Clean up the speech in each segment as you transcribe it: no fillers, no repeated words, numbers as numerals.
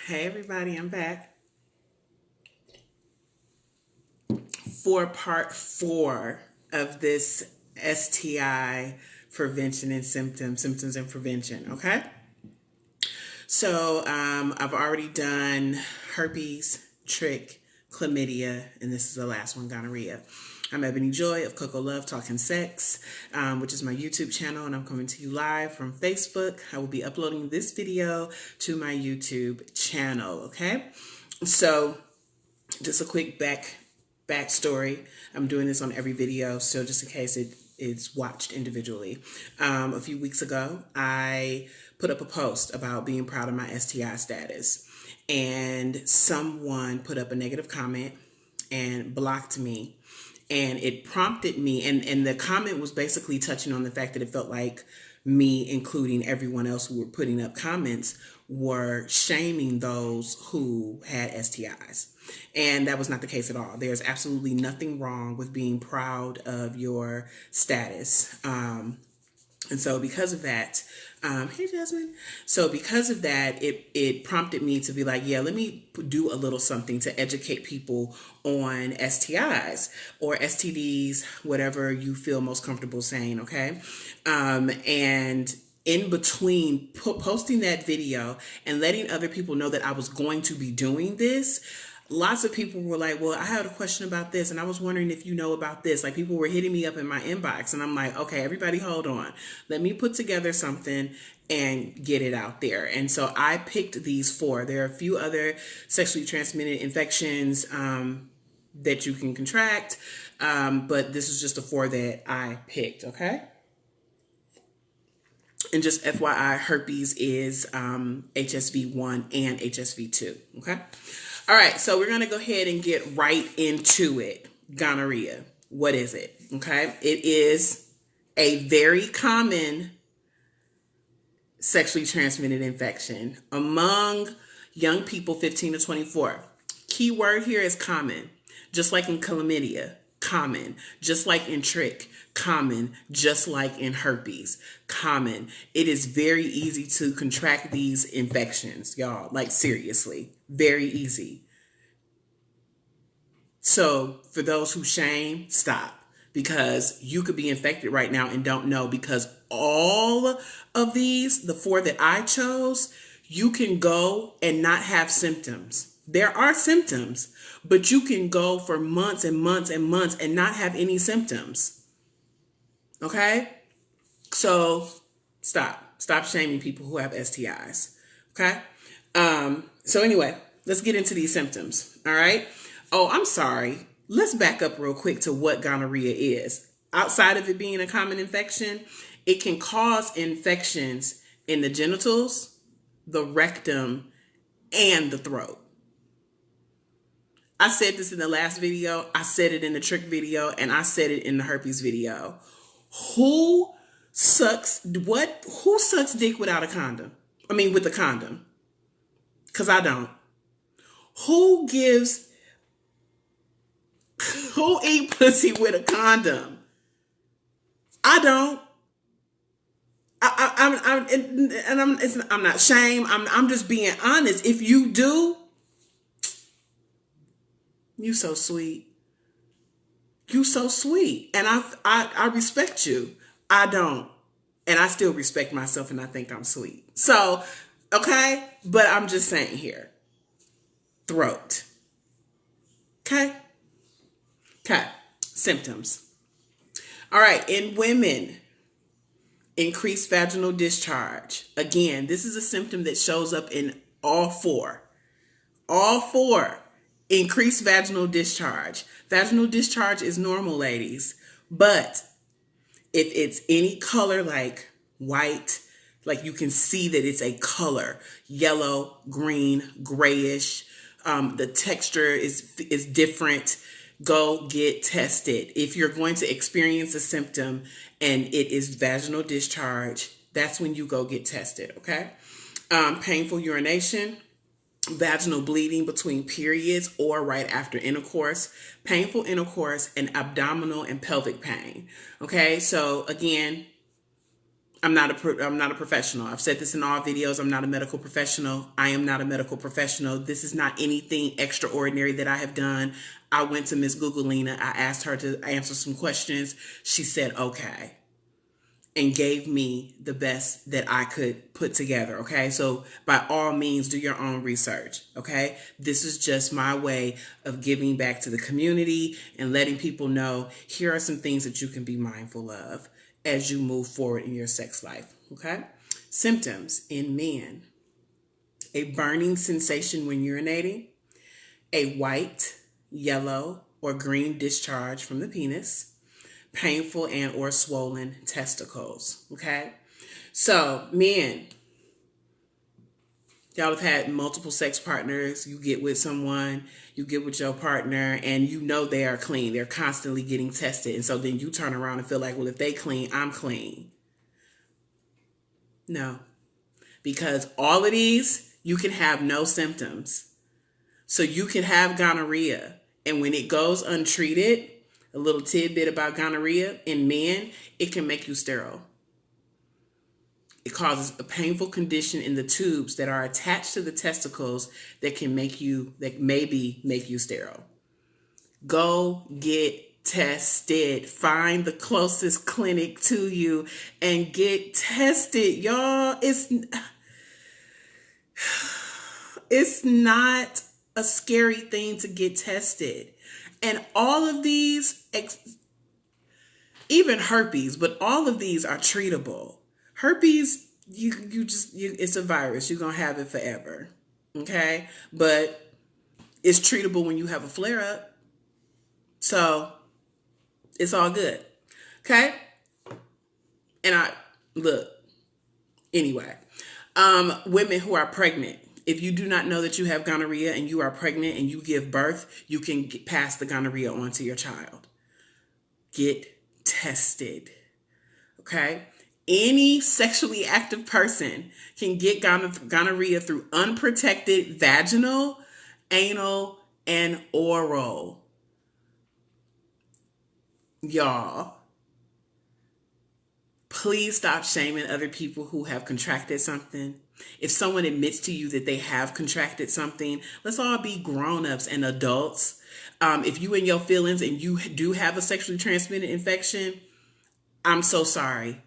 Hey everybody, I'm back for part 4 of this STI prevention and symptoms and prevention. Okay, so I've already done herpes, trick, chlamydia, and this is the last one, gonorrhea. I'm Ebony Joy of CocoLove Talking Sex, which is my YouTube channel, and I'm coming to you live from Facebook. I will be uploading this video to my YouTube channel. Okay, so just a quick backstory. I'm doing this on every video, so just in case it is watched individually. A few weeks ago, I put up a post about being proud of my STI status, and someone put up a negative comment and blocked me. And it prompted me, and the comment was basically touching on the fact that it felt like me, including everyone else who were putting up comments, were shaming those who had STIs. And that was not the case at all. There's absolutely nothing wrong with being proud of your status. And so because of that, hey Jasmine. So because of that, it prompted me to be like, yeah, let me do a little something to educate people on STIs or STDs, whatever you feel most comfortable saying, okay? And in between posting that video and letting other people know that I was going to be doing this, lots of people were like, well, I had a question about this, and I was wondering if you know about this. Like, people were hitting me up in my inbox, and I'm like, okay, everybody hold on. Let me put together something and get it out there. And so I picked these 4. There are a few other sexually transmitted infections that you can contract, but this is just the 4 that I picked, okay? And just FYI, herpes is HSV1 and HSV2, okay? All right, so we're going to go ahead and get right into it. Gonorrhea. What is it? Okay, it is a very common sexually transmitted infection among young people 15 to 24. Key word here is common. Just like in chlamydia, common. Just like in trick, common. Just like in herpes, common. It is very easy to contract these infections, y'all. Like, seriously, very easy. So for those who shame, stop, because you could be infected right now and don't know, because all of these, the 4 that I chose, you can go and not have symptoms. There are symptoms, but you can go for months and months and months and not have any symptoms. Okay? So stop shaming people who have STIs. Okay? So anyway, let's get into these symptoms. All right? Oh, I'm sorry. Let's back up real quick to what gonorrhea is. Outside of it being a common infection, it can cause infections in the genitals, the rectum, and the throat. I said this in the last video, I said it in the trick video, and I said it in the herpes video. Who sucks dick without a condom? I mean, with a condom? Because I don't. Who eat pussy with a condom? I don't. I'm not shame. I'm just being honest. If you do, you so sweet. You so sweet, and I respect you. I don't, and I still respect myself, and I think I'm sweet. So, okay, but I'm just saying here, throat. Okay. Okay, symptoms. All right, in women, increased vaginal discharge. Again, this is a symptom that shows up in all 4. All 4. Increased vaginal discharge. Vaginal discharge is normal, ladies. But if it's any color like white, like you can see that it's a color, yellow, green, grayish, the texture is different, go get tested. If you're going to experience a symptom and it is vaginal discharge, that's when you go get tested, okay? Painful urination, vaginal bleeding between periods or right after intercourse, painful intercourse, and abdominal and pelvic pain, okay? So again, I'm not a professional. I've said this in all videos. I'm not a medical professional. I am not a medical professional. This is not anything extraordinary that I have done. I went to Miss Googleina. I asked her to answer some questions. She said, okay, and gave me the best that I could put together. Okay. So by all means, do your own research. Okay. This is just my way of giving back to the community and letting people know here are some things that you can be mindful of as you move forward in your sex life. Okay. Symptoms in men: a burning sensation when urinating, a white, yellow, or green discharge from the penis, painful and or swollen testicles. Okay. So men, y'all have had multiple sex partners. You get with someone, you get with your partner, and you know they are clean. They're constantly getting tested. And so then you turn around and feel like, well, if they clean, I'm clean. No. Because all of these, you can have no symptoms. So you can have gonorrhea. And when it goes untreated, a little tidbit about gonorrhea in men, it can make you sterile. It causes a painful condition in the tubes that are attached to the testicles that can maybe make you sterile. Go get tested. Find the closest clinic to you and get tested, y'all. It's not a scary thing to get tested. And all of these, even herpes, but all of these are treatable. Herpes, it's a virus. You're going to have it forever. Okay? But it's treatable when you have a flare-up. So it's all good. Okay? And anyway, women who are pregnant, if you do not know that you have gonorrhea and you are pregnant and you give birth, you can pass the gonorrhea on to your child. Get tested. Okay? Any sexually active person can get gonorrhea through unprotected vaginal, anal, and oral. Y'all, please stop shaming other people who have contracted something. If someone admits to you that they have contracted something, let's all be grown-ups and adults. If you in your feelings and you do have a sexually transmitted infection, I'm so sorry.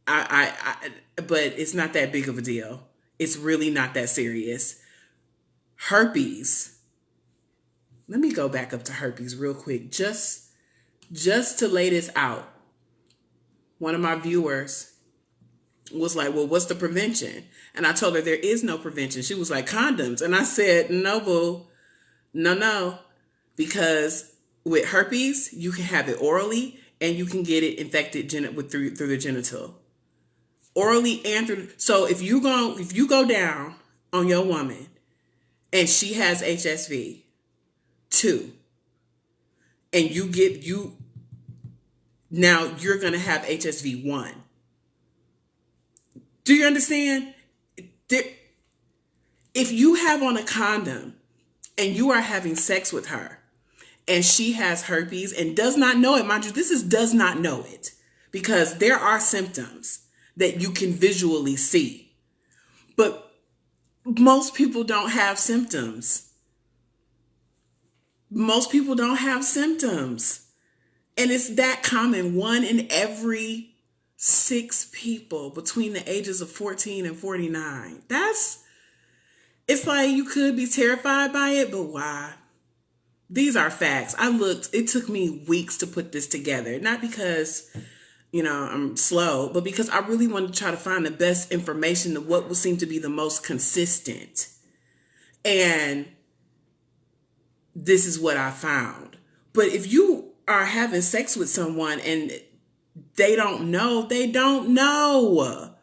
But it's not that big of a deal. It's really not that serious. Herpes. Let me go back up to herpes real quick. Just to lay this out. One of my viewers was like, well, what's the prevention? And I told her there is no prevention. She was like, condoms. And I said, no, boo. No. Because with herpes, you can have it orally and you can get it infected through the genital. Orally and through. So if you go down on your woman and she has HSV 2 and now you're going to have HSV 1. Do you understand? If you have on a condom and you are having sex with her and she has herpes and does not know it, mind you, does not know it, because there are symptoms that you can visually see. But most people don't have symptoms. Most people don't have symptoms. And it's that common. 1 in every 6 people between the ages of 14 and 49. It's like you could be terrified by it, but why? These are facts. It took me weeks to put this together. Not because I'm slow, but because I really wanted to try to find the best information of what would seem to be the most consistent. And this is what I found. But if you are having sex with someone and they don't know, they don't know.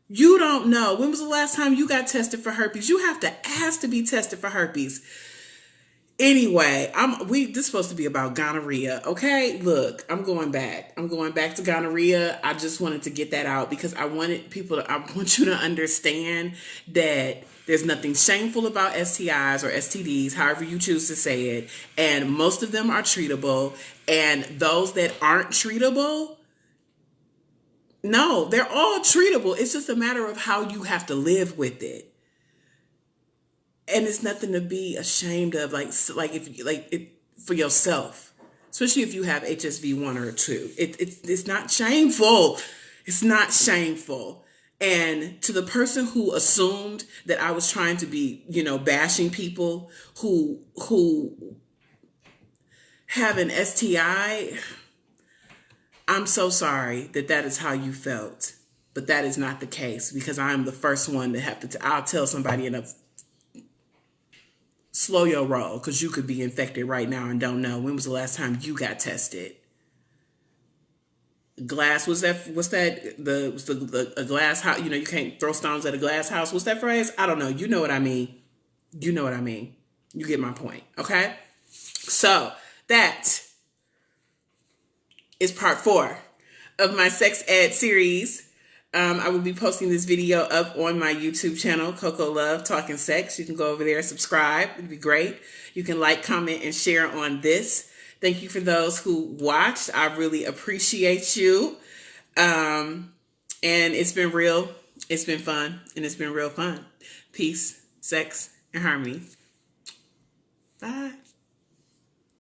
You don't know. When was the last time you got tested for herpes? You have to ask to be tested for herpes. Anyway, this is supposed to be about gonorrhea, okay? Look, I'm going back to gonorrhea. I just wanted to get that out because I want you to understand that there's nothing shameful about STIs or STDs, however you choose to say it. And most of them are treatable. And those that aren't treatable, No, they're all treatable. It's just a matter of how you have to live with it. And it's nothing to be ashamed of, like if like it for yourself, especially if you have HSV1 or 2. It's not shameful. It's not shameful. And to the person who assumed that I was trying to be, bashing people who have an STI, I'm so sorry that is how you felt. But that is not the case, because I'm the first one to have to, I'll tell somebody enough, slow your roll, because you could be infected right now and don't know. When was the last time you got tested? Glass, a glass house, you can't throw stones at a glass house. What's that phrase? I don't know. You know what I mean. You know what I mean. You get my point. Okay. So that is part 4 of my sex ed series. I will be posting this video up on my YouTube channel, CocoLove Talking Sex. You can go over there and subscribe. It'd be great. You can like, comment, and share on this. Thank you for those who watched. I really appreciate you. And it's been real. It's been fun. And it's been real fun. Peace, sex, and harmony. Bye.